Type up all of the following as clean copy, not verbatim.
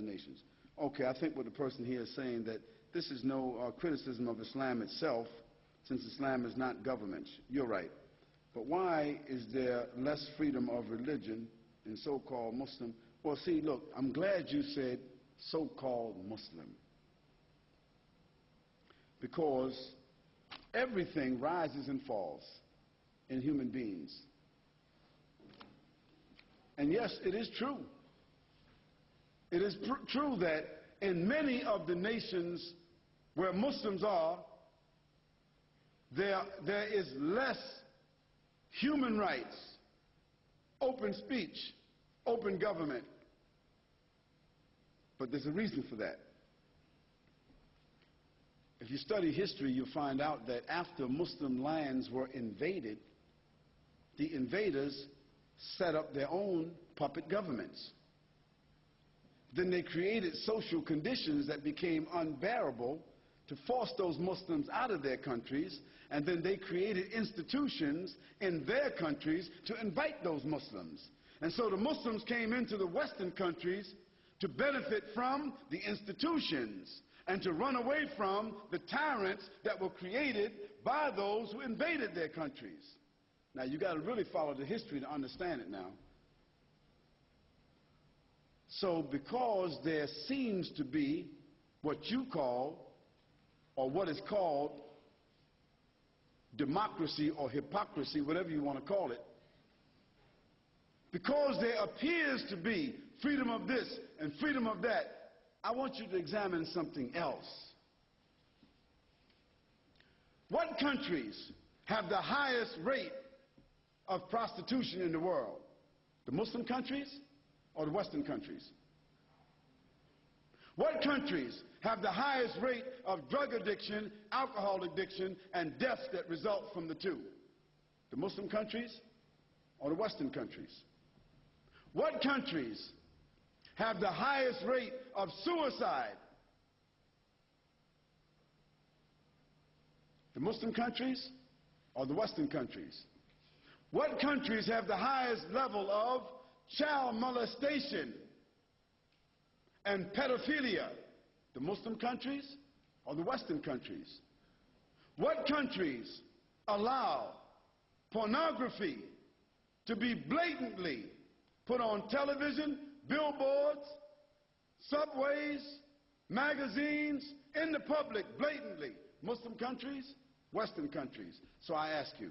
other nations. Okay, I think what the person here is saying that this is no criticism of Islam itself, since Islam is not government. You're right. But why is there less freedom of religion in so-called Muslim? Well, see, look, I'm glad you said so-called Muslim, because everything rises and falls in human beings. And yes, it is true. It is true that in many of the nations where Muslims are, there is less human rights, open speech, open government. But there's a reason for that. If you study history, you'll find out that after Muslim lands were invaded, the invaders set up their own puppet governments. Then they created social conditions that became unbearable to force those Muslims out of their countries, and then they created institutions in their countries to invite those Muslims. And so the Muslims came into the Western countries to benefit from the institutions and to run away from the tyrants that were created by those who invaded their countries. Now, you got to really follow the history to understand it now. So because there seems to be what you call, or what is called, democracy or hypocrisy, whatever you want to call it, because there appears to be freedom of this and freedom of that, I want you to examine something else. What countries have the highest rate of prostitution in the world? The Muslim countries or the Western countries? What countries have the highest rate of drug addiction, alcohol addiction, and deaths that result from the two? The Muslim countries or the Western countries? What countries have the highest rate of suicide? The Muslim countries or the Western countries? What countries have the highest level of child molestation and pedophilia? The Muslim countries or the Western countries? What countries allow pornography to be blatantly put on television, billboards, subways, magazines, in the public, blatantly? Muslim countries, Western countries. So I ask you,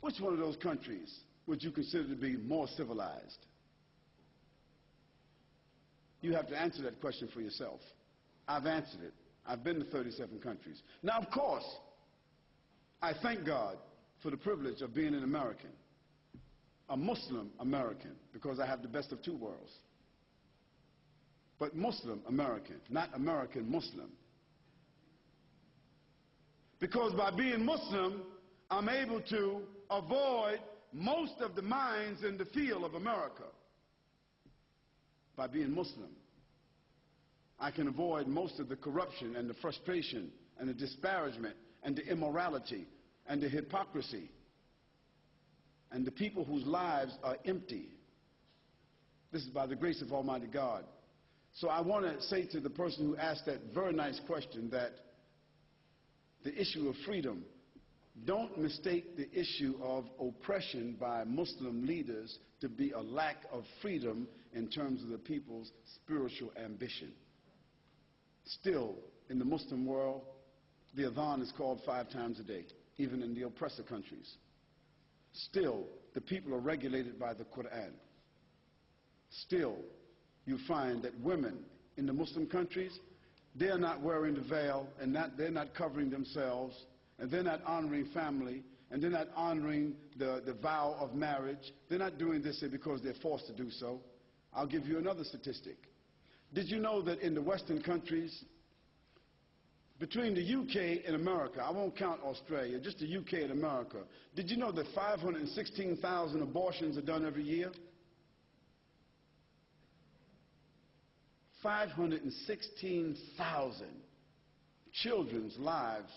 which one of those countries would you consider to be more civilized? You have to answer that question for yourself. I've answered it. I've been to 37 countries. Now, of course, I thank God for the privilege of being an American, a Muslim American, because I have the best of two worlds. But Muslim American, not American Muslim. Because by being Muslim, I'm able to avoid most of the mines in the field of America. By being Muslim, I can avoid most of the corruption and the frustration and the disparagement and the immorality and the hypocrisy and the people whose lives are empty. This is by the grace of Almighty God. So I want to say to the person who asked that very nice question that the issue of freedom, don't mistake the issue of oppression by Muslim leaders to be a lack of freedom in terms of the people's spiritual ambition. Still, in the Muslim world, the adhan is called 5 times a day, even in the oppressor countries. Still, the people are regulated by the Quran. Still, you find that women in the Muslim countries, they're not wearing the veil, and they're not covering themselves, and they're not honoring family, and they're not honoring the vow of marriage. They're not doing this because they're forced to do so. I'll give you another statistic. Did you know that in the Western countries, between the UK and America, I won't count Australia, just the UK and America, did you know that 516,000 abortions are done every year? 516,000 children's lives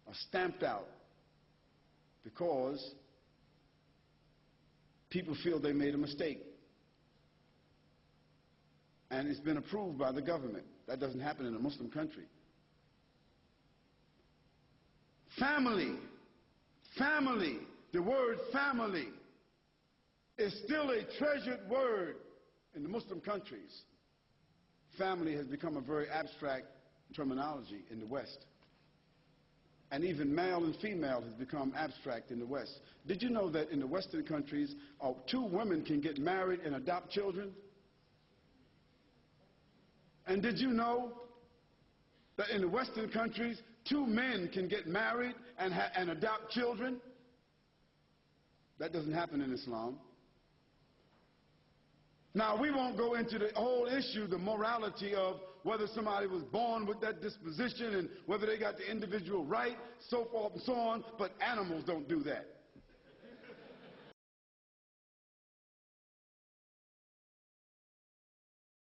are stamped out because people feel they made a mistake. and it's been approved by the government. That doesn't happen in a Muslim country. Family, family, the word family is still a treasured word in the Muslim countries. Family has become a very abstract terminology in the West. And even male and female has become abstract in the West. Did you know that in the Western countries, 2 women can get married and adopt children? And did you know that in the Western countries, 2 men can get married and adopt children? That doesn't happen in Islam. Now, we won't go into the whole issue, the morality of whether somebody was born with that disposition and whether they got the individual right, so forth and so on, but animals don't do that.